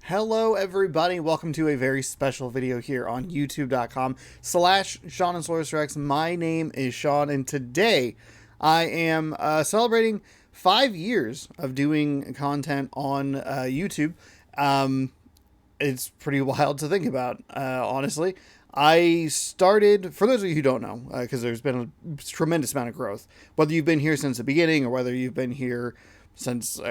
Hello everybody, welcome to a very special video here on youtube.com/Sean and Source Rex. My name is Sean and today I am celebrating 5 years of doing content on YouTube. It's pretty wild to think about, honestly. I started, for those of you who don't know, because there's been a tremendous amount of growth, whether you've been here since the beginning or whether you've been here since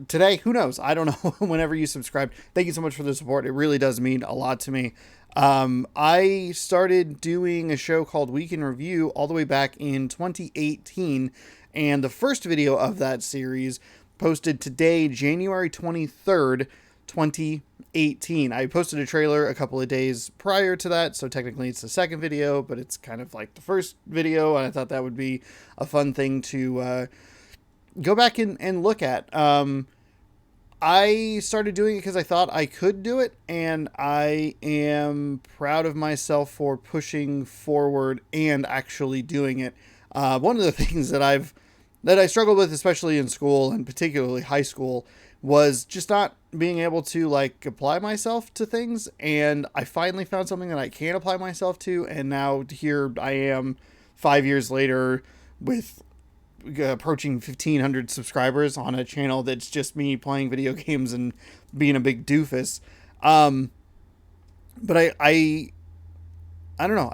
today, who knows? I don't know. Whenever you subscribe, thank you so much for the support. It really does mean a lot to me. I started doing a show called Week in Review all the way back in 2018, and the first video of that series posted today, January 23rd, 2018. I posted a trailer a couple of days prior to that, so technically it's the second video, but it's kind of like the first video, and I thought that would be a fun thing to go back and look at. I started doing it because I thought I could do it, and I am proud of myself for pushing forward and actually doing it. One of the things that I struggled with, especially in school and particularly high school, was just not being able to apply myself to things, and I finally found something that I can apply myself to, and now here I am 5 years later with approaching 1,500 subscribers on a channel that's just me playing video games and being a big doofus. But I don't know.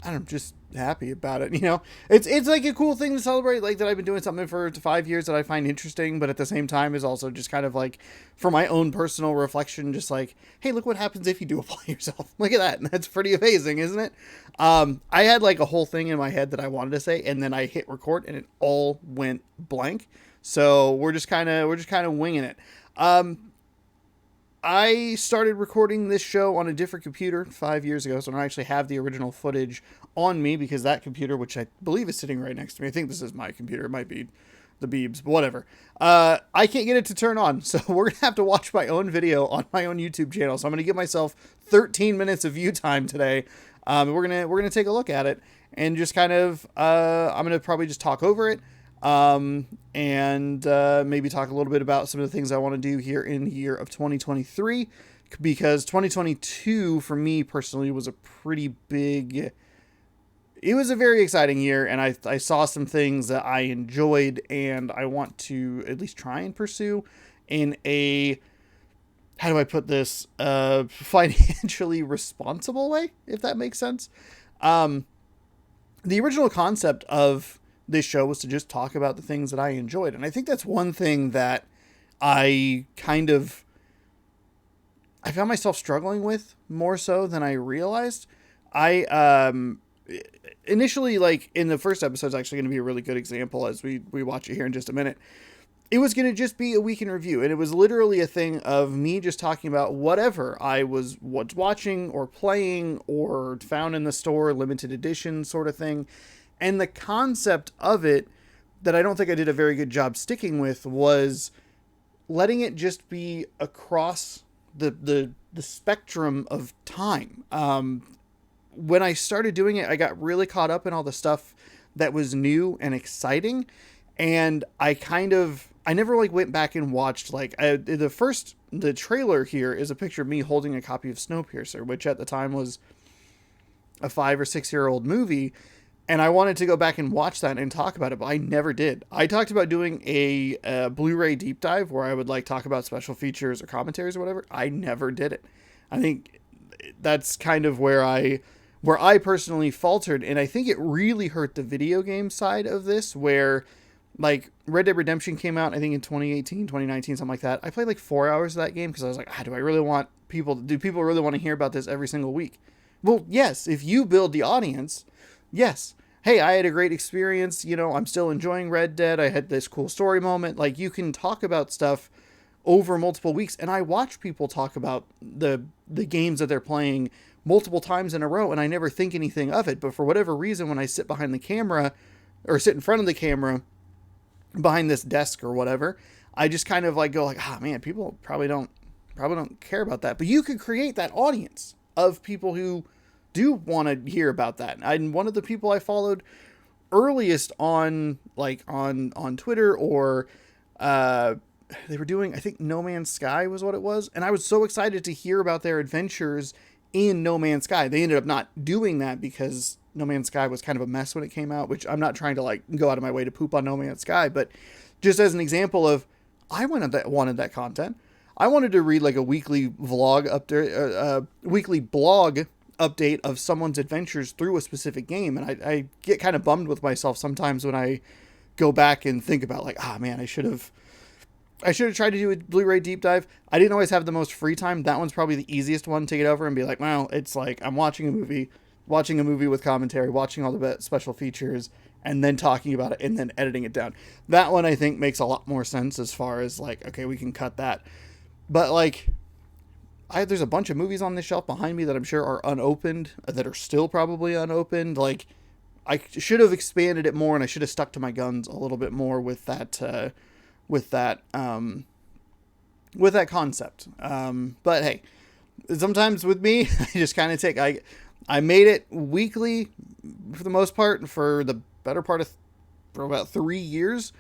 I'm just happy about it. You know, it's like a cool thing to celebrate, like that I've been doing something for 5 years that I find interesting, but at the same time is also just kind of like for my own personal reflection, just like, hey, look what happens if you do apply yourself. Look at that. That's pretty amazing, isn't it? I had like a whole thing in my head that I wanted to say, and then I hit record and it all went blank. So we're just kind of winging it. I started recording this show on a different computer 5 years ago, so I don't actually have the original footage on me because that computer, which I believe is sitting right next to me, I think this is my computer, it might be the Beebs, but whatever. I can't get it to turn on, so we're going to have to watch my own video on my own YouTube channel. So I'm going to give myself 13 minutes of view time today. We're going to take a look at it and just kind of, I'm going to probably just talk over it. And maybe talk a little bit about some of the things I want to do here in the year of 2023, because 2022 for me personally was a very exciting year, and I saw some things that I enjoyed and I want to at least try and pursue in a, how do I put this, financially responsible way, if that makes sense. The original concept of this show was to just talk about the things that I enjoyed. And I think that's one thing that I found myself struggling with more so than I realized. I, initially, like in the first episode, is actually going to be a really good example as we watch it here in just a minute. It was going to just be a week in review. And it was literally a thing of me just talking about whatever I was watching or playing or found in the store, limited edition sort of thing. And the concept of it that I don't think I did a very good job sticking with was letting it just be across the spectrum of time. When I started doing it, I got really caught up in all the stuff that was new and exciting. And I never went back and watched the trailer here is a picture of me holding a copy of Snowpiercer, which at the time was a 5 or 6 year old movie. And I wanted to go back and watch that and talk about it, but I never did. I talked about doing a Blu-ray deep dive where I would talk about special features or commentaries or whatever. I never did it. I think that's kind of where I personally faltered. And I think it really hurt the video game side of this, where Red Dead Redemption came out, I think in 2018, 2019, something like that. I played 4 hours of that game because I was like, do people really want to hear about this every single week? Well, yes, if you build the audience, yes. Hey, I had a great experience. You know, I'm still enjoying Red Dead. I had this cool story moment. You can talk about stuff over multiple weeks. And I watch people talk about the games that they're playing multiple times in a row, and I never think anything of it. But for whatever reason, when I sit behind the camera or sit in front of the camera behind this desk or whatever, I just kind of go man, people probably don't care about that. But you could create that audience of people who do want to hear about that. And one of the people I followed earliest on on Twitter, or they were doing, I think No Man's Sky was what it was, and I was so excited to hear about their adventures in No Man's Sky. They ended up not doing that because No Man's Sky was kind of a mess when it came out, which I'm not trying to like go out of my way to poop on No Man's Sky, but just as an example of, I wanted that content. I wanted to read like a weekly vlog update, weekly blog update of someone's adventures through a specific game, and I get kind of bummed with myself sometimes when I go back and think about like, ah, man, I should have tried to do a Blu-ray deep dive. I didn't always have the most free time. That one's probably the easiest one to get over and be like, well, it's like I'm watching a movie with commentary, watching all the special features, and then talking about it and then editing it down. That one I think makes a lot more sense as far as like, okay, we can cut that. But like, there's a bunch of movies on this shelf behind me that I'm sure are unopened, that are still probably unopened. Like, I should have expanded it more, and I should have stuck to my guns a little bit more with that, with that concept. But hey, sometimes with me, I just kind of I made it weekly for the most part for the better part of for about 3 years.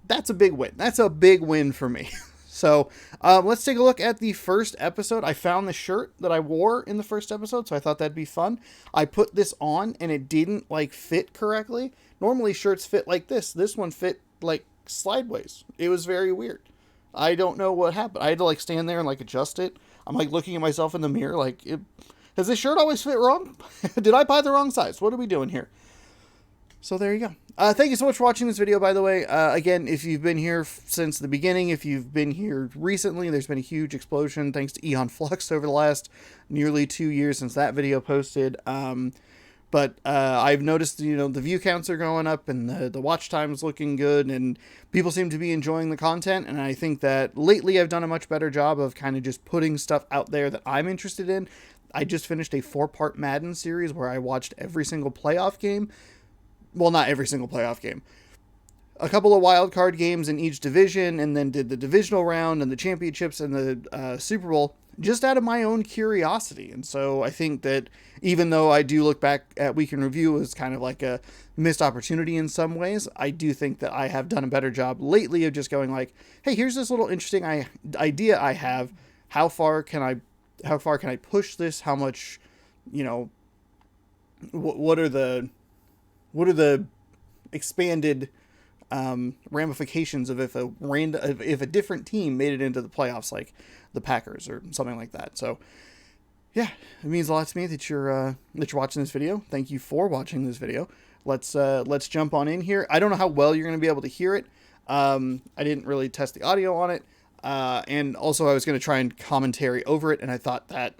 That's a big win. That's a big win for me. So let's take a look at the first episode. I found the shirt that I wore in the first episode, so I thought that'd be fun. I put this on and it didn't like fit correctly. Normally shirts fit like this. This one fit like sideways. It was very weird. I don't know what happened. I had to like stand there and like adjust it. I'm like looking at myself in the mirror like, has this shirt always fit wrong? Did I buy the wrong size? What are we doing here? So there you go. Thank you so much for watching this video, by the way. Again, if you've been here since the beginning, if you've been here recently, there's been a huge explosion thanks to Eon Flux over the last nearly 2 years since that video posted. But I've noticed, the view counts are going up and the watch time is looking good and people seem to be enjoying the content. And I think that lately I've done a much better job of kind of just putting stuff out there that I'm interested in. I just finished a 4-part Madden series where I watched every single playoff game. Well, not every single playoff game. A couple of wild card games in each division, and then did the divisional round and the championships and the Super Bowl just out of my own curiosity. And so I think that even though I do look back at Week in Review as kind of like a missed opportunity in some ways, I do think that I have done a better job lately of just going like, hey, here's this little interesting idea I have. How far can I push this? How much, what are the expanded ramifications of if a different team made it into the playoffs, like the Packers or something like that. So yeah, it means a lot to me that you're watching this video. Thank you for watching this video. Let's jump on in here. I don't know how well you're going to be able to hear it. I didn't really test the audio on it. And also I was going to try and commentary over it. And I thought that,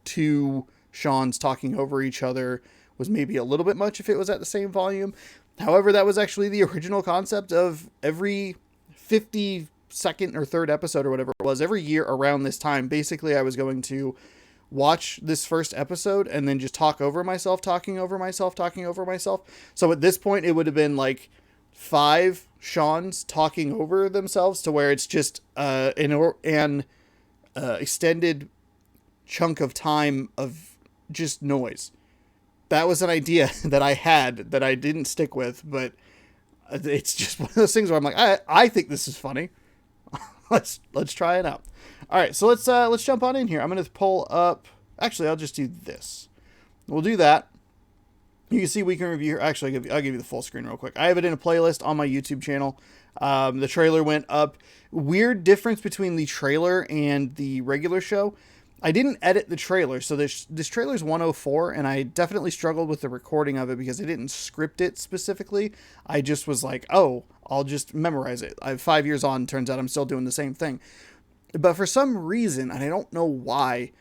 two Seans talking over each other was maybe a little bit much if it was at the same volume. However, that was actually the original concept of every 52nd or 3rd episode or whatever it was, every year around this time. Basically, I was going to watch this first episode and then just talk over myself, talking over myself. So at this point, it would have been like 5 Seans talking over themselves to where it's just an extended chunk of time of just noise. That was an idea that I had that I didn't stick with, but it's just one of those things where I'm like, I think this is funny. let's try it out. All right, so let's jump on in here. I'm going to pull up. Actually, I'll just do this. We'll do that. You can see Week in Review here. Actually, I'll give you the full screen real quick. I have it in a playlist on my YouTube channel. The trailer went up. Weird difference between the trailer and the regular show. I didn't edit the trailer, so this trailer is 104, and I definitely struggled with the recording of it because I didn't script it specifically. I just was like, oh, I'll just memorize it. 5 years on, turns out I'm still doing the same thing. But for some reason, and I don't know why,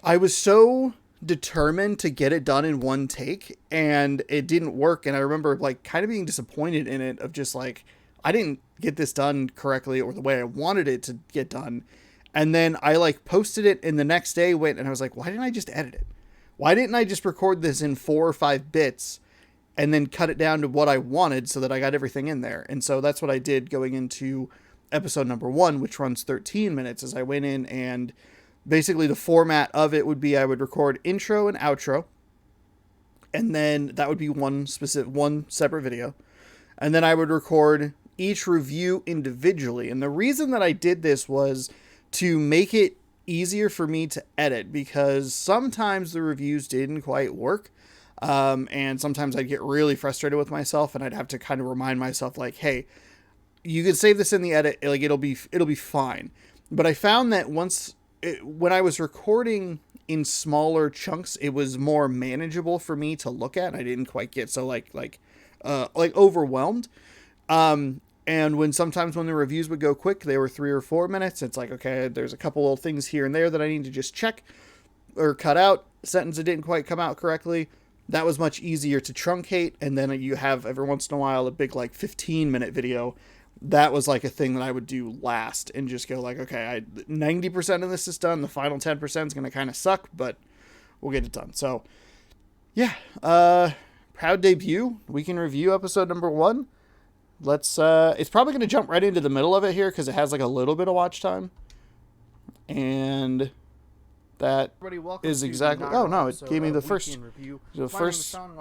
I was so determined to get it done in one take, and it didn't work. And I remember like kind of being disappointed in it, of just like, I didn't get this done correctly or the way I wanted it to get done. And then I like posted it, and the next day went and I was like, why didn't I just edit it? Why didn't I just record this in 4 or 5 bits and then cut it down to what I wanted so that I got everything in there? And so that's what I did going into episode number 1, which runs 13 minutes, as I went in, and basically the format of it would be I would record intro and outro. and then that would be one separate video. And then I would record each review individually. And the reason that I did this was to make it easier for me to edit, because sometimes the reviews didn't quite work. And sometimes I'd get really frustrated with myself, and I'd have to kind of remind myself, like, hey, you can save this in the edit, like it'll be fine. But I found that when I was recording in smaller chunks, it was more manageable for me to look at. I didn't quite get so like overwhelmed. And sometimes when the reviews would go quick, they were 3 or 4 minutes. It's like, okay, there's a couple little things here and there that I need to just check or cut out. Sentence that didn't quite come out correctly. That was much easier to truncate. And then you have every once in a while a big like 15-minute video. That was like a thing that I would do last and just go like, okay, 90% of this is done. The final 10% is going to kind of suck, but we'll get it done. So yeah, proud debut. We can review episode number 1. It's probably going to jump right into the middle of it here because it has like a little bit of watch time. And that is exactly... Oh, no, it gave me the first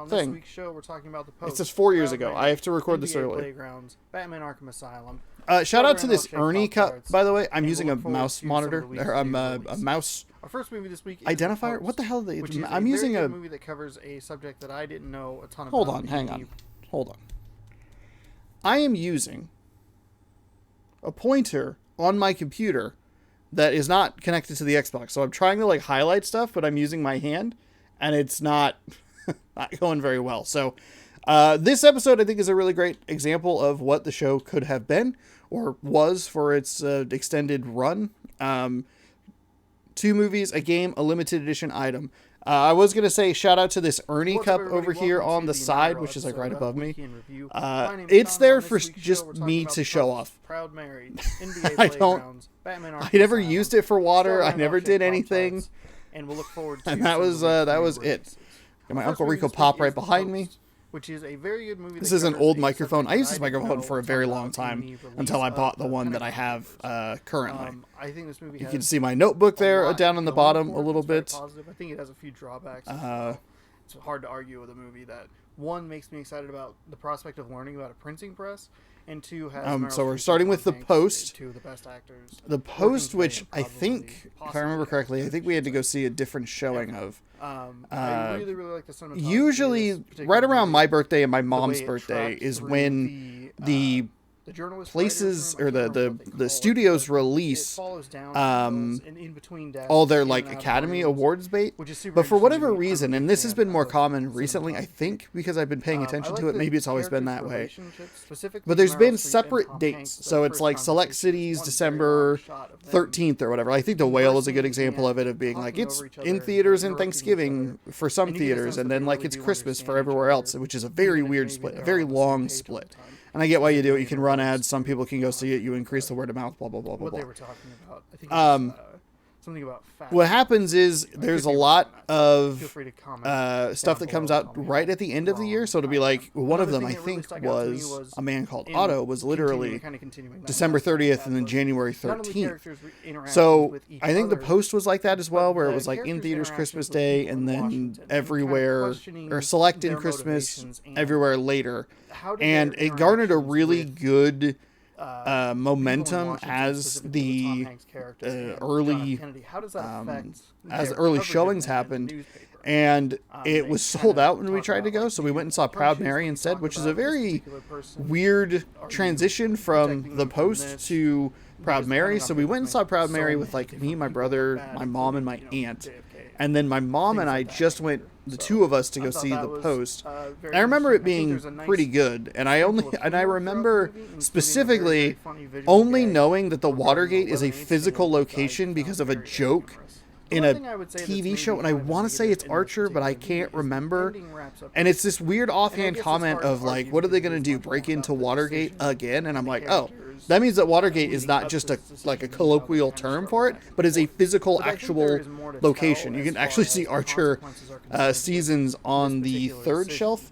thing. Show, we're talking about the Post. It says 4 years ago. I have to record this early. Playgrounds, Batman Arkham Asylum. Shout out to this Ernie cup, by the way. I'm using a mouse monitor. Or a mouse... Our first movie this week is identifier? What the hell? I'm using a movie that covers a subject that I didn't know a ton about. Hold on. I am using a pointer on my computer that is not connected to the Xbox. So I'm trying to like highlight stuff, but I'm using my hand and it's not going very well. So this episode I think is a really great example of what the show could have been or was for its extended run. 2 movies, a game, a limited edition item. I was going to say shout out to this Ernie cup over here on the side, which is like right above me. It's there for just me to show off. Proud married, NBA Playgrounds, Batman Arkham I never used it for water. I never did anything. And we'll look forward to and that was it. Got my Uncle Rico Pop right behind me. Which is a very good movie. This is an old microphone. I used this microphone for a very long time until I bought the one that I have currently. I think this movie. You can see my notebook there down on the bottom a little bit. I think it has a few drawbacks. It's hard to argue with a movie that, one, makes me excited about the prospect of learning about a printing press, and 2, has so we're starting with The Post. 2 of the best actors. The Post, which I think, if I remember correctly, I think we had to go see a different showing of. I really like the cinematography. Usually, right around my birthday and my mom's birthday is when the places or the studios release all their like Academy Awards bait, but for whatever reason, and this has been more common recently, I think, because I've been paying attention to it. Maybe it's always been that way, but there's been separate dates, so it's like select cities December 13th or whatever. I think The Whale is a good example of it, of being like it's in theaters in Thanksgiving for some theaters, and then like it's Christmas for everywhere else, which is a very weird split, a very long split. And I get why you do it. You can run ads. Some people can go see it. You increase the word of mouth, blah, blah, blah, blah, blah. What they were talking about. I think it was, something about fat. What happens is there's a lot of stuff that comes out right at the end of the year. So it'll be like, one of them, I think, was A Man Called Otto, was literally December 30th and then January 13th. So I think The Post was like that as well, where it was like in theaters Christmas Day and then everywhere, or select in Christmas, everywhere later. And it garnered a really good momentum as the early showings happened, and it was sold out when we tried to go, so we went and saw Proud Mary instead, which is a very weird transition from The Post to Proud Mary. So we went and saw Proud Mary with like me, my brother, my mom, and my aunt, and then my mom and I just went, the 2 of us, to go see The Post. I remember it being pretty good, and I remember specifically only knowing that the Watergate is a physical location because of a joke in a TV show, and I want to say it's Archer, but I can't remember. And it's this weird offhand comment of like, what are they going to do, break into Watergate again? And I'm like, oh, that means that Watergate is not just a colloquial term for it, but is a physical, actual location. You can actually see Archer seasons on the 3rd shelf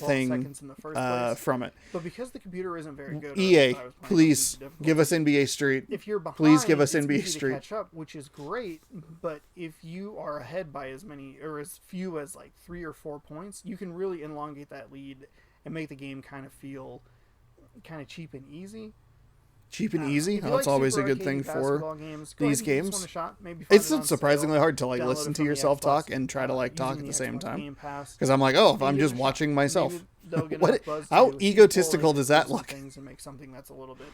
anything seconds in the first place. from it. But because the computer isn't very good, EA, or I was playing please on give us NBA Street. if you're behind, Please give us it's NBA easy Street. to catch up, which is great. But if you are ahead by as many or as few as like 3 or 4 points, you can really elongate that lead and make the game kind of feel kind of cheap and easy. cheap and easy. If you That's like always a super good thing arcade for basketball games, go these ahead and give this games. one a shot. Maybe find It's it on surprisingly sale. hard to like Download listen it to from the yourself Xbox, talk and try to like talk using at the the same Xbox time. Game Pass. Because I'm like, oh, if Maybe I'm give just it a shot. watching myself. Maybe they'll get What? enough buzz to How do a sequel egotistical and does do that some look? things and make something that's a little bit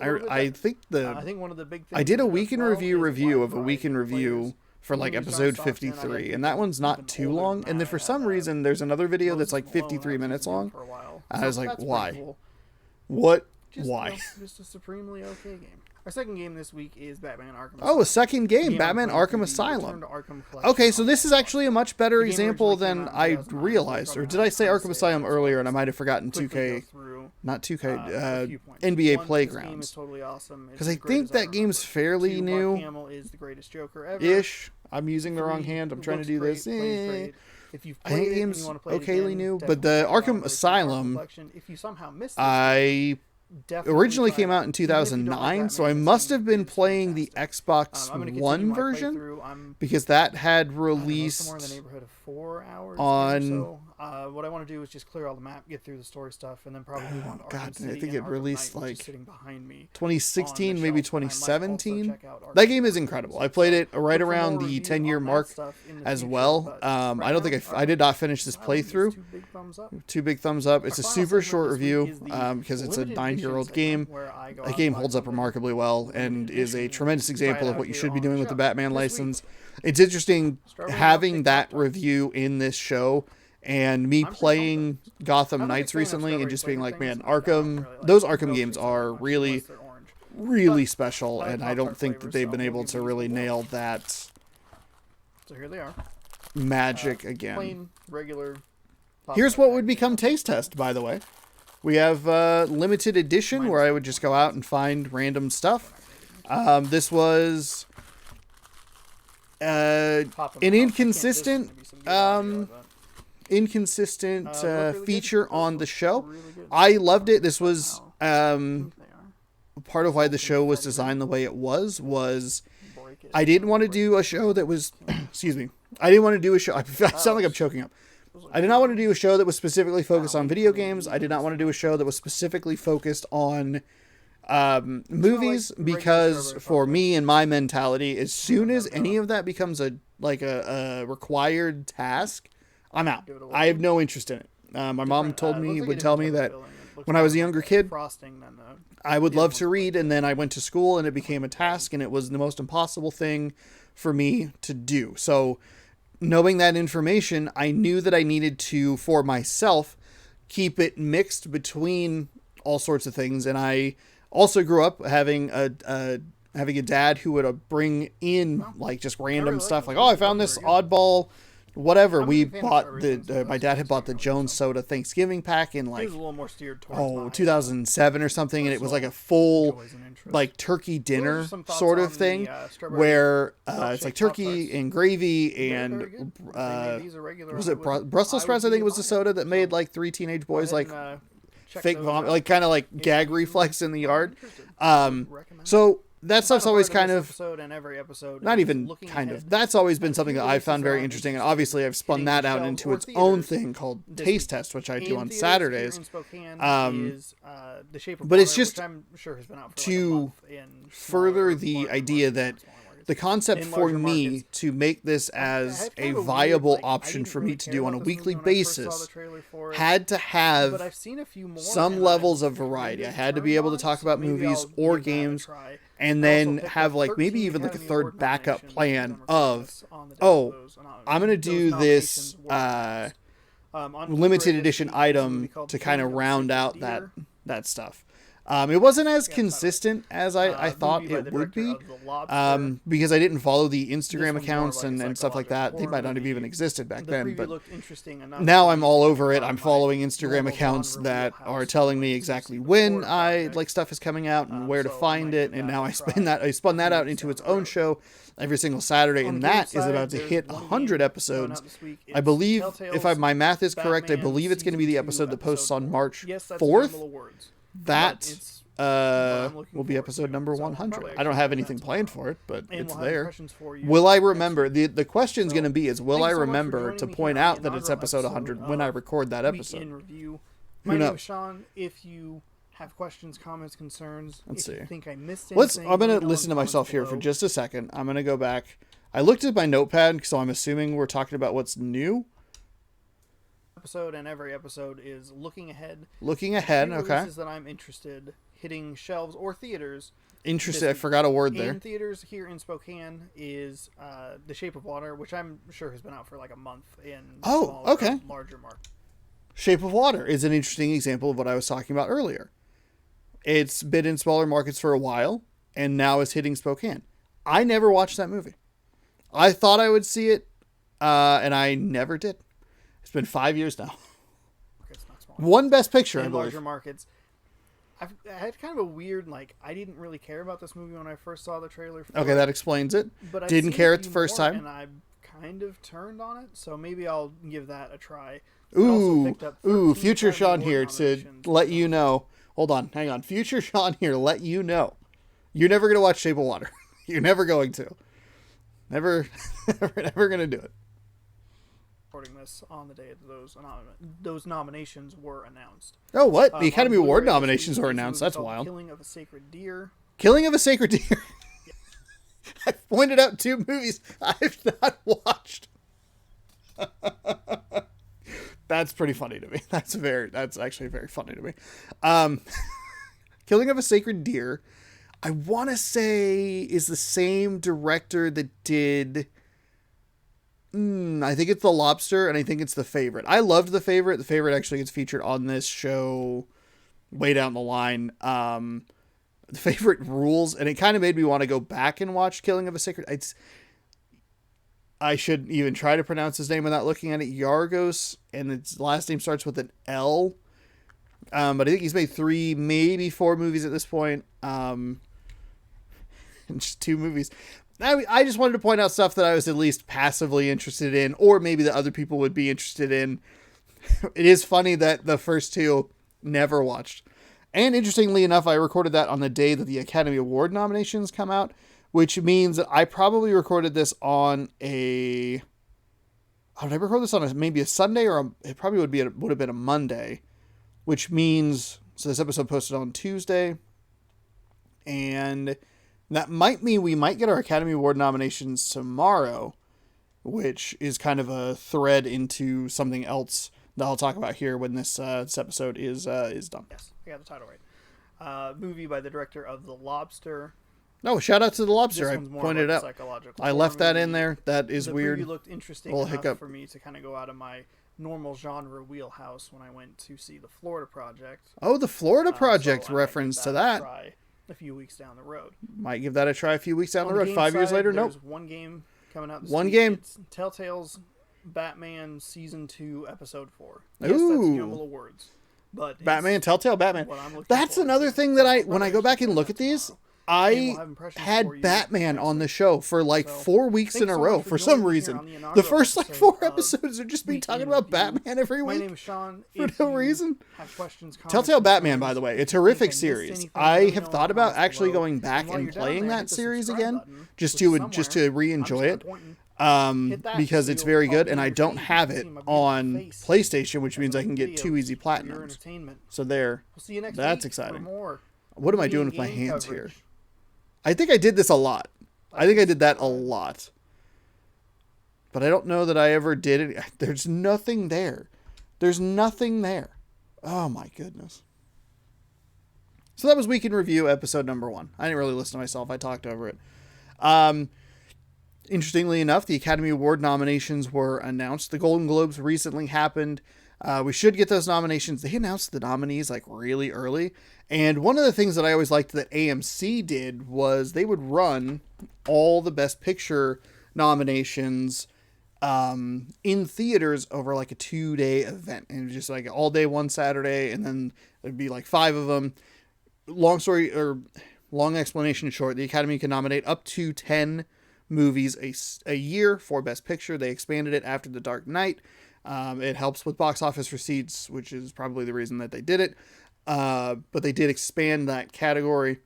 I think I think one of the big things I did a that does week in well review is review wide of a week in variety of review players. for like Even when episode John stopped in, I had 53, people and that one's not even too older long. than And then I for had, some reason, there's another video that's Moses like Malone, 53 I was minutes using him long. for a while. I So was like, that's pretty why? cool. What? Just, Why? you know, just a supremely okay game. Our second game this week is Batman Arkham Oh, a Asylum. second game, Yeah, Batman I'm playing Arkham through the Asylum. Return to Arkham collection Okay, so on this is Xbox. actually a much better The game example originally than came out in I 2009, so realized. it's Or probably did I not say on Arkham sale, Asylum so earlier let's and I might have forgotten quickly 2K, go through, not 2K, a few points. NBA One, Playgrounds. This game is totally awesome. Because I think that game's fairly Two, new. Mark Hamill is the greatest Joker ever. Ish. I'm using the wrong Three, hand. I'm it trying to looks do great, this. plays great. If you've I think played the it and game's you want to play it okayly again, new, but definitely the check out Arkham the Asylum, collection. If you somehow missed this, I definitely originally try came it. out in Even if you don't like 2009, so I Batman, must this have been game is playing the fantastic. Xbox I'm gonna continue One my version playthrough. I'm because that had I don't know, somewhere in the released neighborhood of 4 hours on- or so. What I want to do is just clear all the map, get through the story stuff, and then probably move on to Arkham God, City I think and it Arkham released Knight, which like is sitting behind me 2016, on the maybe shelf. I might also 2017. check out Arkham That game is Origins. incredible. I played it right Look for around more the review 10-year on that mark stuff in the as future, well. but I right don't think now, I did not finish this Asylum is playthrough. 2 big thumbs up. 2 big thumbs up. It's a Our final super segment short this week review is the because it's a limited 9-year-old edition game. segment where I go The out game and buy holds up something remarkably well limited and is a edition tremendous and example try it of what out you here should be on doing the with the show. Batman This license. week, It's interesting Strawberry having Milkshake that Top review in this show and me I'm pretty playing Gotham I'm not a Knights fan of recently and strawberry just being flavored like, man, things. I don't Arkham, really like those Arkham milkshakes games that are much really, unless they're orange. really But special, I like and I Pop-Tart don't think that flavors, they've so been we'll able give to these a really whirl. nail that So here they are. magic again. Plain, regular. Here's Pop-Tart what would become packaging. Taste Test, by the way. We have limited edition Minus where I the would just go out and find random stuff. This was Pop 'em an out. I can't- this is inconsistent, gonna be some good audio, but, inconsistent look really good. feature Those on look the show. really good. I loved it. This was Wow. I think they are. part of why the show was designed the way it was Break it. I didn't want to do a show that was excuse me. I didn't want to do a show. I sound like I'm choking up. I did not want to do a show that was specifically focused on video games. I did not want to do a show that was specifically focused on movies because for me and my mentality, as soon as any of that becomes a required task, I'm out. I have no interest in it. My mom told me, would tell me that when I was a younger kid, I would love to read, and then I went to school and it became a task and it was the most impossible thing for me to do. So knowing that information, I knew that I needed to, for myself, keep it mixed between all sorts of things. And I also grew up having a dad who would bring in like just random stuff, like, oh, I found this oddball whatever. We bought my dad had bought the Jones Soda Thanksgiving pack in like 2007 or something, and it was like a full like turkey dinner sort of thing where it's like turkey and gravy and was it Brussels sprouts? I think it was the soda that made like 3 teenage boys like fake vomit, like kind of like gag reflex in the yard. So that stuff's always kind of not even kind of. That's always been something that I've found very interesting, and obviously I've spun that out into its own thing called Taste Test, which I do on Saturdays. But it's just to further the idea that the concept for me to make this as a viable option for me to do on a weekly basis had to have some levels of variety. I had to be able to talk about movies or games and then have like maybe even like a third backup plan of, oh, I'm going to do this limited edition item to kind of round out that stuff. It wasn't as consistent as I thought it would be, because I didn't follow the Instagram accounts and stuff like that. They might not have even existed back then, but now I'm all over it. I'm following Instagram accounts that are telling me exactly when stuff is coming out and where to find it, and now I spun that out into its own show every single Saturday, and that is about to hit 100 episodes. I believe, if my math is correct, I believe it's going to be the episode that posts on March 4th. That will be episode number 100. I don't have anything planned for it, but it's there. Will I remember? The question's going to be will I remember to point out that it's episode 100 when I record that episode? My name is Sean. If you Have questions, comments, concerns. Let's see. You think I missed anything? I'm going to listen to myself here for just a second. I'm going to go back. I looked at my notepad, so I'm assuming we're talking about what's new. Episode and every episode is looking ahead. Looking ahead, okay. Releases that I'm interested hitting shelves or theaters. Interested. I forgot a word there. In theaters here in Spokane is The Shape of Water, which I'm sure has been out for like a month in smaller, larger markets. Shape of Water is an interesting example of what I was talking about earlier. It's been in smaller markets for a while, and now is hitting Spokane. I never watched that movie. I thought I would see it, and I never did. It's been 5 years now. It's not small. One Best Picture, in I believe. Larger markets. I had kind of a weird, I didn't really care about this movie when I first saw the trailer. Okay, that explains it. But didn't care at the first time. And I kind of turned on it, so maybe I'll give that a try. Ooh, Future Sean here to let you know. Hold on, hang on. Future Sean here, let you know. You're never going to watch Shape of Water. You're never going to. Never going to do it. Recording this on the day of those nominations were announced. Oh, what? The Academy Award nominations were announced. That's wild. Killing of a Sacred Deer. Killing of a Sacred Deer. I pointed out 2 movies I've not watched. That's pretty funny to me. That's actually very funny to me. Killing of a Sacred Deer, I want to say is the same director that did... I think it's The Lobster, and I think it's The Favorite. I loved The Favorite. The Favorite actually gets featured on this show way down the line. The Favorite rules, and it kind of made me want to go back and watch Killing of a Sacred... I shouldn't even try to pronounce his name without looking at it. Yargos, and his last name starts with an L. But I think he's made 3, maybe 4 movies at this point. And just 2 movies. I just wanted to point out stuff that I was at least passively interested in, or maybe that other people would be interested in. It is funny that the first 2 never watched. And interestingly enough, I recorded that on the day that the Academy Award nominations come out, which means that I probably recorded this on a... Did I record this on maybe a Sunday, or it probably would have been a Monday, which means... So this episode posted on Tuesday, and that might mean we might get our Academy Award nominations tomorrow, which is kind of a thread into something else that I'll talk about here when this episode is done. Yes, I got the title right. Movie by the director of The Lobster. No, shout out to The Lobster. I pointed it out. I left that in there. That is weird. The movie looked interesting enough for me to kind of go out of my normal genre wheelhouse when I went to see the Florida Project. Oh, the Florida Project reference to that. Try a few weeks down the road. Might give that a try a few weeks down the road. 5 years later, nope. There's one game coming out this week. Game? It's Telltale's Batman Season 2, Episode 4. Yes, that's a jumble of words. But Telltale Batman. That's another thing that when I go back and look at these... I had Batman on the show for 4 weeks in a row for some reason. The first 4 episodes are just me talking about Batman every week. My name is Sean. For no reason. Have questions, Telltale Batman, by the way, a terrific series. I have thought about actually going back and playing that series again, just to re-enjoy it. Because it's very good, and I don't have it on PlayStation, which means I can get 2 easy platinums. So there. That's exciting. What am I doing with my hands here? I think I did this a lot. I think I did that a lot. But I don't know that I ever did it. There's nothing there. There's nothing there. Oh my goodness. So that was Week in Review, episode number 1. I didn't really listen to myself. I talked over it. Interestingly enough, the Academy Award nominations were announced. The Golden Globes recently happened. We should get those nominations. They announced the nominees really early. And one of the things that I always liked that AMC did was they would run all the Best Picture nominations in theaters over a 2-day event. And it was just all day one Saturday, and then there'd be 5 of them. Long explanation short, the Academy can nominate up to 10 movies a year for Best Picture. They expanded it after The Dark Knight. It helps with box office receipts, which is probably the reason that they did it. But they did expand that category.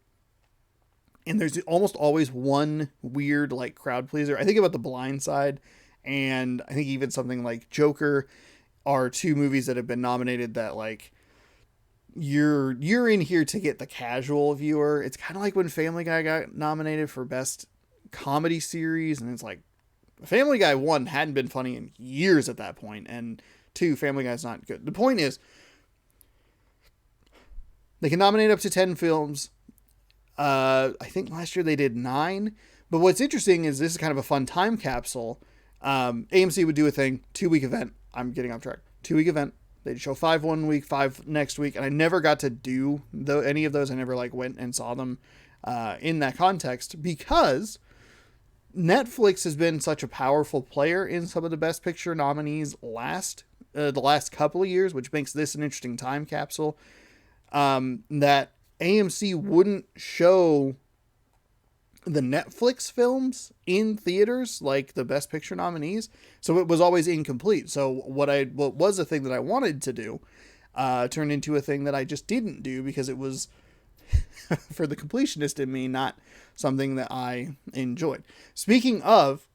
And there's almost always one weird crowd pleaser. I think about The Blind Side, and I think even something like Joker are 2 movies that have been nominated that you're in here to get the casual viewer. It's kind of like when Family Guy got nominated for best comedy series, and it's like Family Guy, one, hadn't been funny in years at that point, and two, Family Guy's not good. The point is, they can nominate up to 10 films. I think last year they did 9. But what's interesting is this is kind of a fun time capsule. AMC would do a thing, 2-week event. I'm getting off track. 2-week event. They'd show 5 one week, 5 next week, and I never got to do any of those. I never like went and saw them in that context because Netflix has been such a powerful player in some of the Best Picture nominees the last couple of years, which makes this an interesting time capsule. That AMC wouldn't show the Netflix films in theaters like the Best Picture nominees, so it was always incomplete. So what was a thing that I wanted to do turned into a thing that I just didn't do because it was for the completionist in me not something that I enjoyed. Speaking of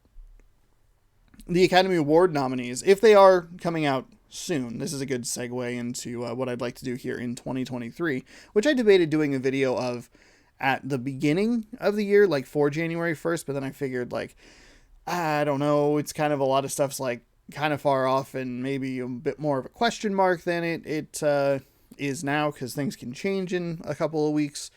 the Academy Award nominees, if they are coming out soon, this is a good segue into what I'd like to do here in 2023, which I debated doing a video of at the beginning of the year, like for January 1st, but then I figured, like, I don't know, it's kind of a lot of stuff's like kind of far off and maybe a bit more of a question mark than it is now, because things can change in a couple of weeks.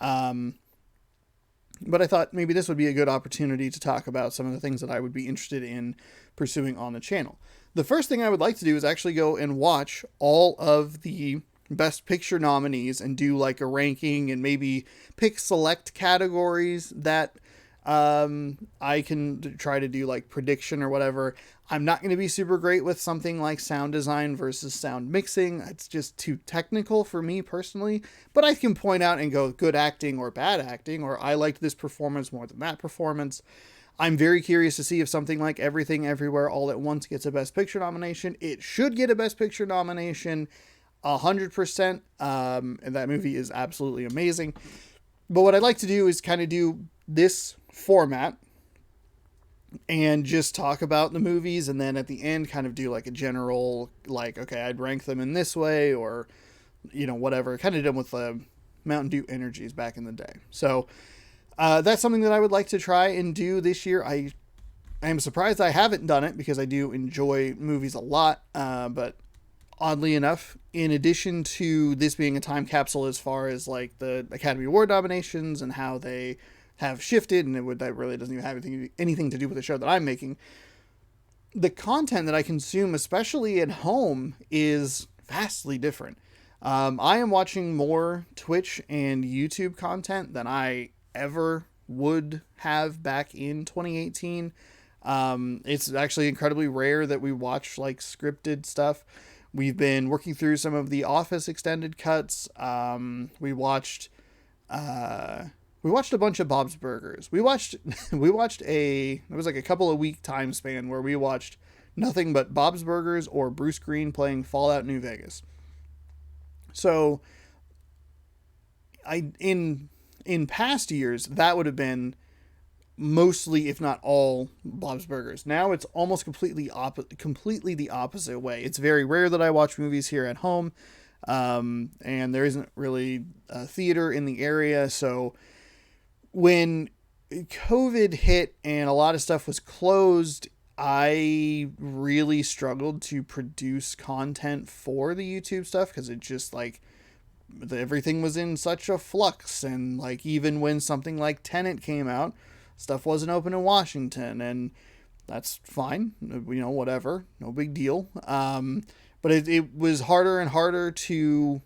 But I thought maybe this would be a good opportunity to talk about some of the things that I would be interested in pursuing on the channel. The first thing I would like to do is actually go and watch all of the Best Picture nominees and do like a ranking and maybe pick select categories that I can try to do like prediction or whatever. I'm not going to be super great with something like sound design versus sound mixing. It's just too technical for me personally, but I can point out and go good acting or bad acting, or I liked this performance more than that performance. I'm very curious to see if something like Everything Everywhere All at Once gets a Best Picture nomination. It should get a Best Picture nomination 100%. And that movie is absolutely amazing. But what I'd like to do is kind of do this format and just talk about the movies, and then at the end kind of do like a general, like, okay, I'd rank them in this way, or, you know, whatever. Kind of done with Mountain Dew Energies back in the day. So that's something that I would like to try and do this year. I am surprised I haven't done it because I do enjoy movies a lot, but oddly enough, in addition to this being a time capsule as far as like the Academy Award nominations and how they have shifted, and that really doesn't even have anything to do with the show that I'm making, the content that I consume, especially at home, is vastly different. I am watching more Twitch and YouTube content than I ever would have back in 2018. It's actually incredibly rare that we watch like scripted stuff. We've been working through some of the Office extended cuts. We watched a bunch of Bob's Burgers. It was like a couple of week time span where we watched nothing but Bob's Burgers or Bruce Green playing Fallout New Vegas. So in past years, that would have been mostly, if not all, Bob's Burgers. Now it's almost completely the opposite way. It's very rare that I watch movies here at home, and there isn't really a theater in the area. So when COVID hit and a lot of stuff was closed, I really struggled to produce content for the YouTube stuff because it just like everything was in such a flux. And like even when something like Tenet came out, stuff wasn't open in Washington, and that's fine, you know, whatever, no big deal. But it was harder and harder to,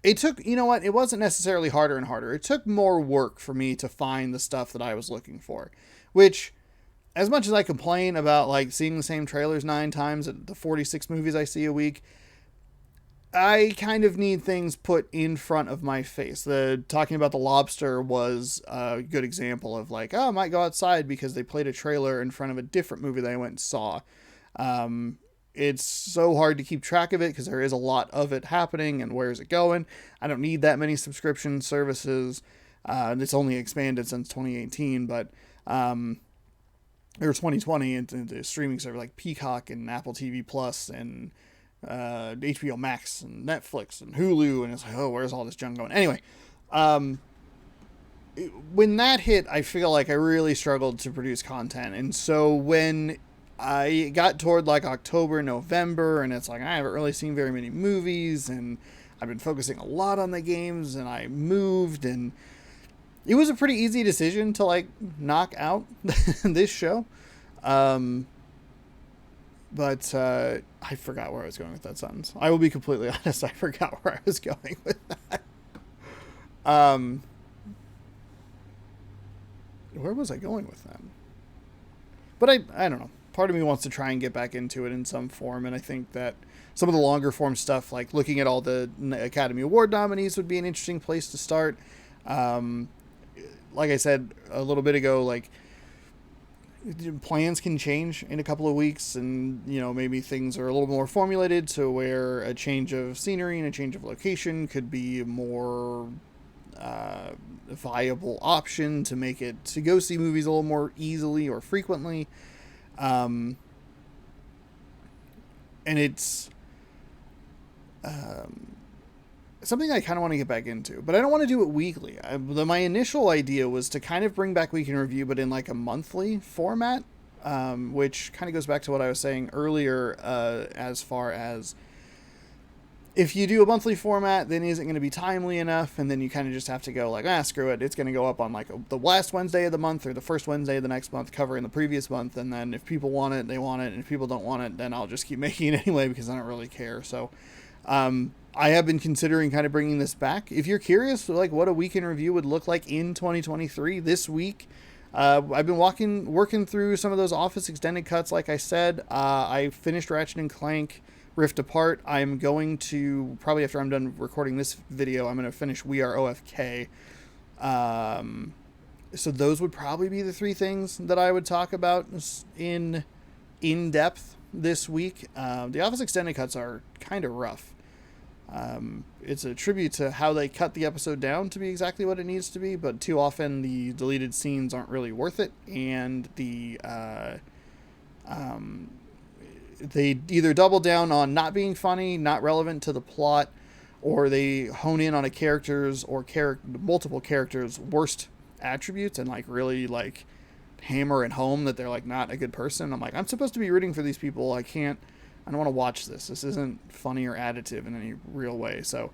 it took, you know what, it wasn't necessarily harder and harder. It took more work for me to find the stuff that I was looking for, which, as much as I complain about like seeing the same trailers 9 times at the 46 movies I see a week, I kind of need things put in front of my face. Talking about The Lobster was a good example of like, oh, I might go outside because they played a trailer in front of a different movie that I went and saw. It's so hard to keep track of it because there is a lot of it happening, and where is it going? I don't need that many subscription services. It's only expanded since 2018, but or 2020 into the streaming service like Peacock and Apple TV Plus and HBO Max and Netflix and Hulu, and it's like, oh, where's all this junk going? Anyway, um, when that hit, I feel like I really struggled to produce content. And so when I got toward like October, November, and it's like I haven't really seen very many movies, and I've been focusing a lot on the games, and I moved, and it was a pretty easy decision to like knock out this show. Um, but I forgot where I was going with that sentence. I will be completely honest. I forgot where I was going with that. Um, where was I going with that? But I don't know. Part of me wants to try and get back into it in some form, and I think that some of the longer form stuff, like looking at all the Academy Award nominees, would be an interesting place to start. Um, like I said a little bit ago, like plans can change in a couple of weeks, and maybe things are a little more formulated to where a change of scenery and a change of location could be a more viable option to make it to go see movies a little more easily or frequently. And it's something I kind of want to get back into, but I don't want to do it weekly. My initial idea was to kind of bring back Week in Review, but in like a monthly format, which kind of goes back to what I was saying earlier, as far as if you do a monthly format, then is it going to be timely enough? And then you kind of just have to go like, screw it. It's going to go up on like the last Wednesday of the month or the first Wednesday of the next month, covering the previous month. And then if people want it, they want it. And if people don't want it, then I'll just keep making it anyway, because I don't really care. So, I have been considering kind of bringing this back. If you're curious, like what a Week in Review would look like in 2023 this week, I've been working through some of those Office extended cuts. Like I said, I finished Ratchet and Clank Rift Apart. I'm going to, probably after I'm done recording this video, I'm going to finish We Are OFK. So those would probably be the three things that I would talk about in depth this week. The Office extended cuts are kind of rough. It's a tribute to how they cut the episode down to be exactly what it needs to be, but too often the deleted scenes aren't really worth it, and they either double down on not being funny, not relevant to the plot, or they hone in on a character's or multiple characters' worst attributes and like really like hammer it home that they're like not a good person. I'm like, I'm supposed to be rooting for these people. I don't want to watch this. This isn't funny or additive in any real way. So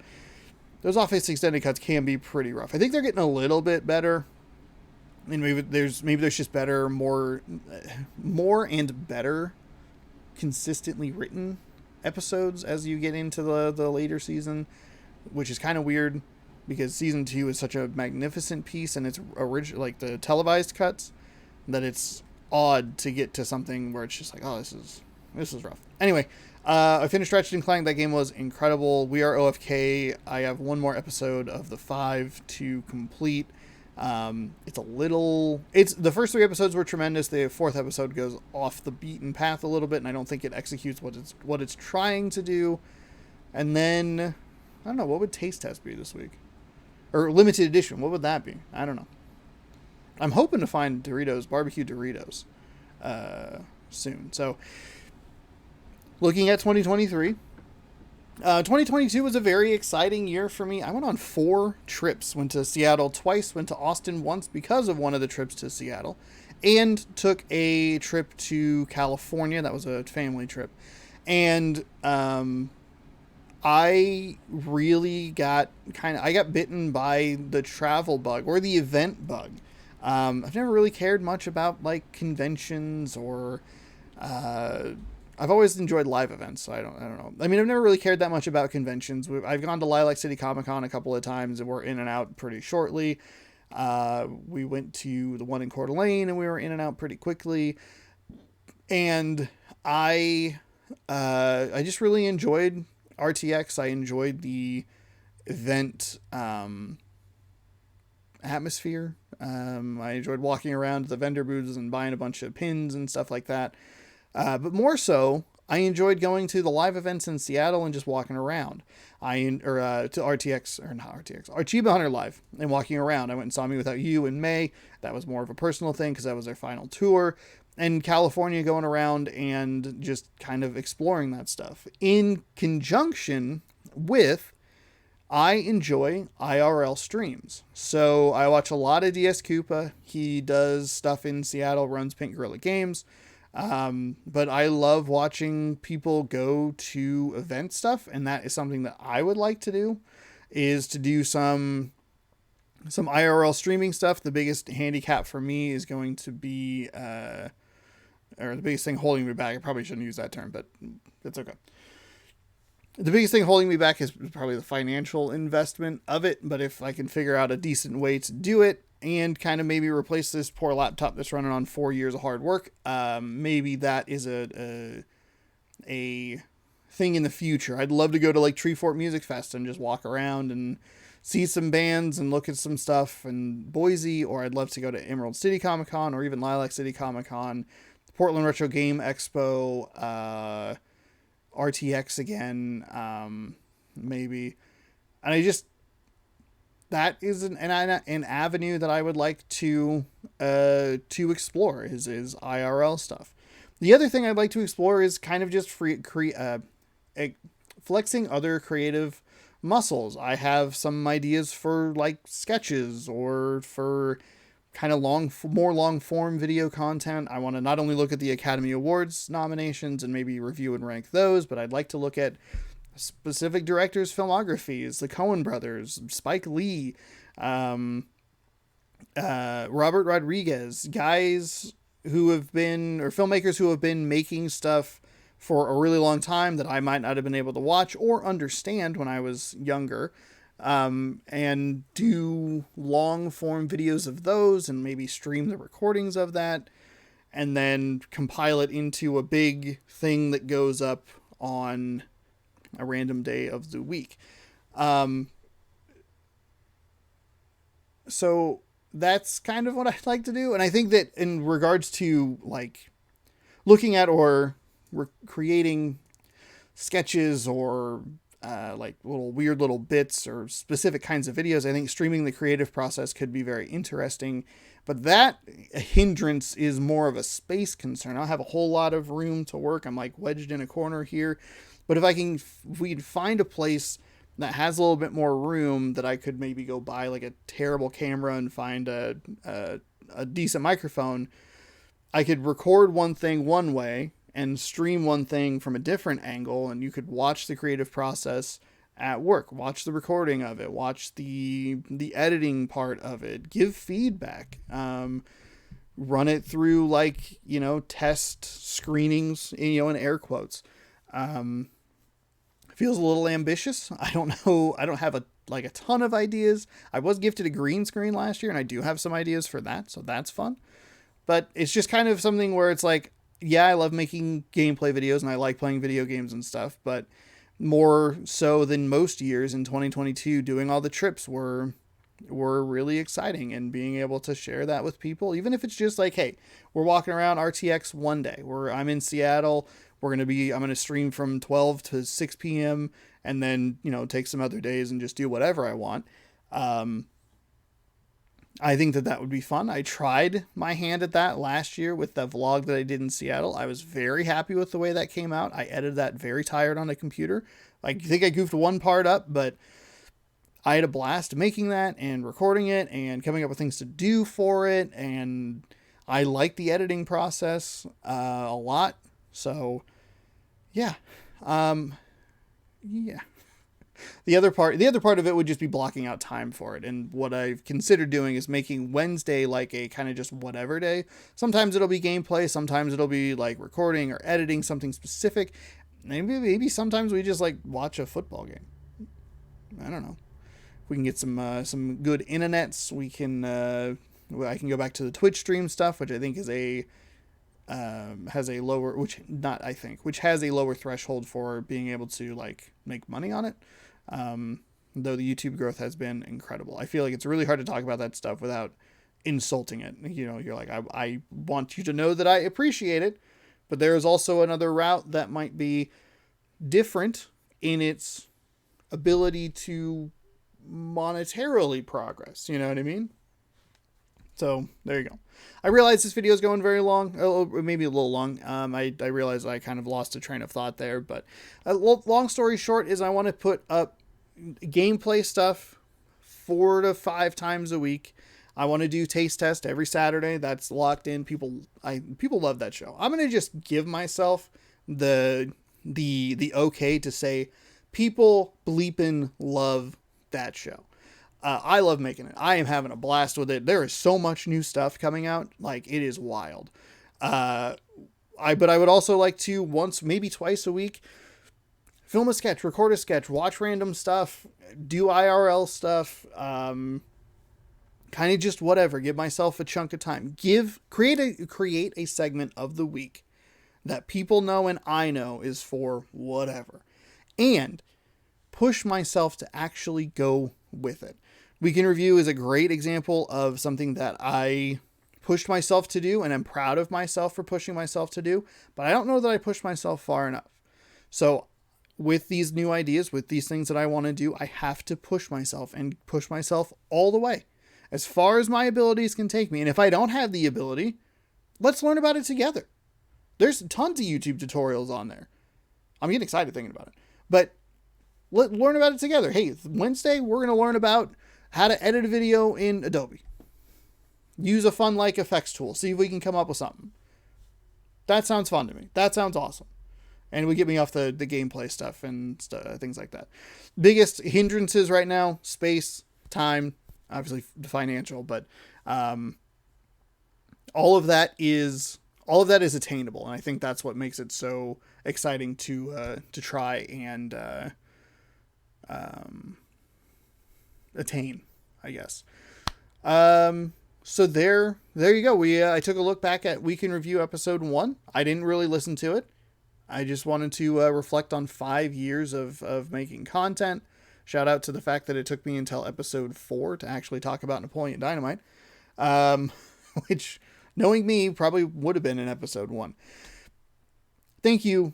those Office extended cuts can be pretty rough. I think they're getting a little bit better. And maybe there's just better, more and better consistently written episodes as you get into the later season, which is kind of weird because season 2 is such a magnificent piece, and it's original, like the televised cuts, that it's odd to get to something where it's just like, oh, this is rough. Anyway, I finished Ratchet and Clank. That game was incredible. We Are OFK. I have one more episode of the 5 to complete. The first 3 episodes were tremendous. The 4th episode goes off the beaten path a little bit, and I don't think it executes what it's trying to do. And then, I don't know, what would Taste Test be this week? Or limited edition, what would that be? I don't know. I'm hoping to find barbecue Doritos, soon. So, looking at 2023, 2022 was a very exciting year for me. I went on 4 trips. Went to Seattle twice, went to Austin once because of one of the trips to Seattle, and took a trip to California. That was a family trip. And I really got bitten by the travel bug or the event bug. I've never really cared much about like conventions or I've always enjoyed live events, so I don't know. I mean, I've never really cared that much about conventions. I've gone to Lilac City Comic Con a couple of times, and we're in and out pretty shortly. We went to the one in Coeur d'Alene, and we were in and out pretty quickly. And I just really enjoyed RTX. I enjoyed the event atmosphere. I enjoyed walking around the vendor booths and buying a bunch of pins and stuff like that. But more so, I enjoyed going to the live events in Seattle and just walking around. To Achievement Hunter Live and walking around. I went and saw Me Without You in May. That was more of a personal thing because that was their final tour. and California going around and just kind of exploring that stuff in conjunction with I enjoy IRL streams. So I watch a lot of DS Koopa. He does stuff in Seattle, runs Pink Gorilla Games. But I love watching people go to event stuff, and that is something that I would like to do, is to do some IRL streaming stuff. The biggest handicap for me is going to be, or the biggest thing holding me back. I probably shouldn't use that term, but it's okay. The biggest thing holding me back is probably the financial investment of it. But if I can figure out a decent way to do it and kind of maybe replace this poor laptop that's running on 4 years of hard work, maybe that is a thing in the future. I'd love to go to like Treefort Music Fest and just walk around and see some bands and look at some stuff in Boise, or I'd love to go to Emerald City Comic Con or even Lilac City Comic Con, Portland Retro Game Expo, RTX again, maybe. And I just, that is an avenue that I would like to explore is IRL stuff. The other thing I'd like to explore is kind of just flexing other creative muscles. I have some ideas for like sketches or for kind of more long form video content. I want to not only look at the Academy Awards nominations and maybe review and rank those, but I'd like to look at specific directors' filmographies, the Coen brothers, Spike Lee, Robert Rodriguez, guys who have been, or filmmakers who have been making stuff for a really long time that I might not have been able to watch or understand when I was younger, and do long form videos of those and maybe stream the recordings of that and then compile it into a big thing that goes up on a random day of the week. So that's kind of what I'd like to do. And I think that in regards to like looking at or creating sketches or like weird little bits or specific kinds of videos, I think streaming the creative process could be very interesting. But that hindrance is more of a space concern. I don't have a whole lot of room to work. I'm like wedged in a corner here. But if we could find a place that has a little bit more room that I could maybe go buy like a terrible camera and find a decent microphone, I could record one thing one way and stream one thing from a different angle, and you could watch the creative process at work, watch the recording of it, watch the editing part of it, give feedback, run it through like, test screenings, in air quotes. Feels a little ambitious. I don't know. I don't have a ton of ideas. I was gifted a green screen last year and I do have some ideas for that. So that's fun, but it's just kind of something where it's like, yeah, I love making gameplay videos and I like playing video games and stuff, but more so than most years in 2022, doing all the trips were really exciting, and being able to share that with people, even if it's just like, hey, we're walking around RTX one day where I'm in Seattle. I'm going to stream from 12 to 6 p.m. and then, take some other days and just do whatever I want. I think that would be fun. I tried my hand at that last year with the vlog that I did in Seattle. I was very happy with the way that came out. I edited that very tired on a computer. I think I goofed one part up, but I had a blast making that and recording it and coming up with things to do for it. And I like the editing process a lot. So yeah. Yeah. The other part of it would just be blocking out time for it. And what I've considered doing is making Wednesday like a kind of just whatever day. Sometimes it'll be gameplay. Sometimes it'll be like recording or editing something specific. Maybe sometimes we just like watch a football game. I don't know. If we can get some good internets, we can, I can go back to the Twitch stream stuff, which I think is has a lower, which has a lower threshold for being able to like make money on it. Though the YouTube growth has been incredible. I feel like it's really hard to talk about that stuff without insulting it. You're like, I want you to know that I appreciate it, but there is also another route that might be different in its ability to monetarily progress. You know what I mean? So there you go. I realize this video is going very long, maybe a little long. I realize I kind of lost a train of thought there, but long story short is I want to put up gameplay stuff 4 to 5 times a week. I want to do taste test every Saturday. That's locked in. People love that show. I'm gonna just give myself the okay to say people bleeping love that show. I love making it. I am having a blast with it. There is so much new stuff coming out. Like, it is wild. But I would also like to once, maybe twice a week, film a sketch, record a sketch, watch random stuff, do IRL stuff, kind of just whatever. Give myself a chunk of time. Create a segment of the week that people know and I know is for whatever. And push myself to actually go with it. Week in Review is a great example of something that I pushed myself to do, and I'm proud of myself for pushing myself to do, but I don't know that I pushed myself far enough. So with these new ideas, with these things that I want to do, I have to push myself and push myself all the way, as far as my abilities can take me. And if I don't have the ability, let's learn about it together. There's tons of YouTube tutorials on there. I'm getting excited thinking about it, but let's learn about it together. Hey, Wednesday, we're going to learn about how to edit a video in Adobe. Use a fun like effects tool. See if we can come up with something. That sounds fun to me. That sounds awesome. And it would get me off the gameplay stuff and things like that. Biggest hindrances right now, space, time, obviously financial, but all of that is attainable. And I think that's what makes it so exciting to try and attain, I guess. So there you go. I took a look back at Week in Review episode 1. I didn't really listen to it. I just wanted to reflect on 5 years of making content. Shout out to the fact that it took me until episode 4 to actually talk about Napoleon Dynamite, which, knowing me, probably would have been in episode 1. Thank you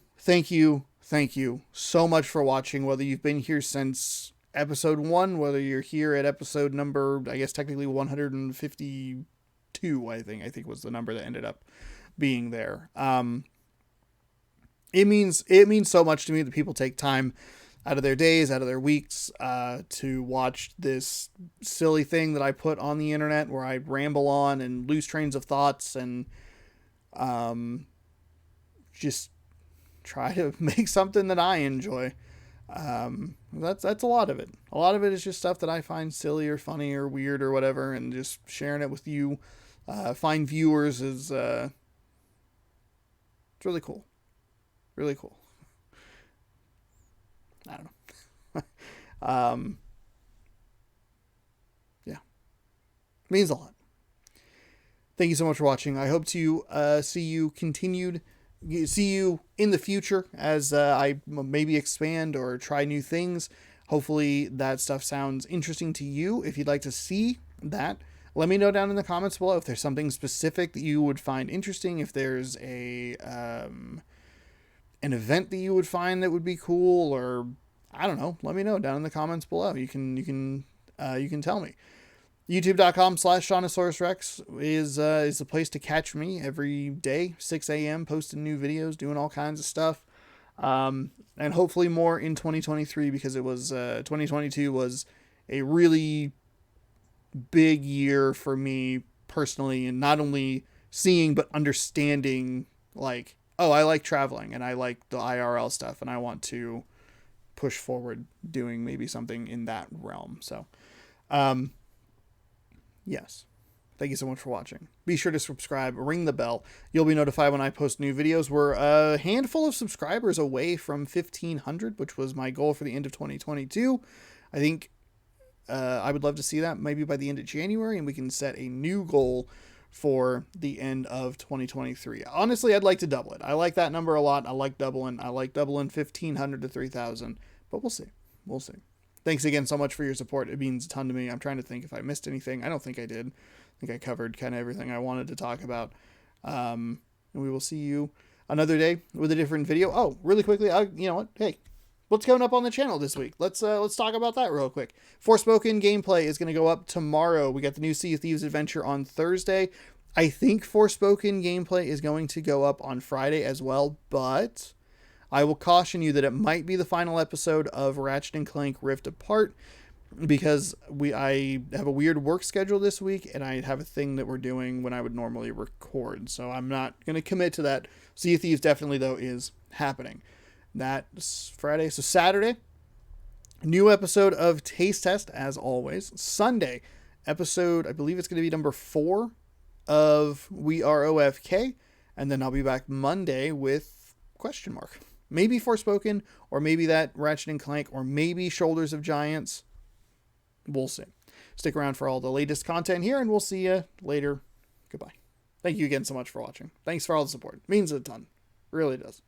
so much for watching, whether you've been here since episode 1, whether you're here at episode number, I guess technically 152, I think was the number that ended up being there. It means so much to me that people take time out of their days, out of their weeks, to watch this silly thing that I put on the internet where I ramble on and lose trains of thoughts and just try to make something that I enjoy. That's a lot of it. A lot of it is just stuff that I find silly or funny or weird or whatever, and just sharing it with you. Find viewers is it's really cool. Really cool. I don't know. Yeah. Means a lot. Thank you so much for watching. I hope to see you in the future as I maybe expand or try new things. Hopefully that stuff sounds interesting to you. If you'd like to see that, let me know down in the comments below if there's something specific that you would find interesting, if there's an event that you would find that would be cool, or I don't know, let me know down in the comments below. You can tell me. YouTube.com/ShaunosaurusRex is the place to catch me every day, 6 a.m., posting new videos, doing all kinds of stuff. And hopefully more in 2023, because it was 2022 was a really big year for me personally, and not only seeing but understanding, like, oh, I like traveling and I like the IRL stuff and I want to push forward doing maybe something in that realm. So, yes. Thank you so much for watching. Be sure to subscribe, ring the bell. You'll be notified when I post new videos. We're a handful of subscribers away from 1,500, which was my goal for the end of 2022. I think I would love to see that maybe by the end of January, and we can set a new goal for the end of 2023. Honestly, I'd like to double it. I like that number a lot. I like doubling 1,500 to 3,000, but we'll see. We'll see. Thanks again so much for your support. It means a ton to me. I'm trying to think if I missed anything. I don't think I did. I think I covered kind of everything I wanted to talk about. And we will see you another day with a different video. Oh, really quickly, you know what? Hey, what's coming up on the channel this week? Let's talk about that real quick. Forspoken gameplay is going to go up tomorrow. We got the new Sea of Thieves adventure on Thursday. I think Forspoken gameplay is going to go up on Friday as well, but I will caution you that it might be the final episode of Ratchet and Clank Rift Apart, because I have a weird work schedule this week, and I have a thing that we're doing when I would normally record, so I'm not going to commit to that. Sea of Thieves definitely, though, is happening. That's Friday. So Saturday, new episode of Taste Test, as always. Sunday, episode, I believe it's going to be number 4 of We Are OFK, and then I'll be back Monday with question mark. Maybe Forspoken, or maybe that Ratchet and Clank, or maybe Shoulders of Giants. We'll see. Stick around for all the latest content here, and we'll see you later. Goodbye. Thank you again so much for watching. Thanks for all the support. It means a ton. Really does.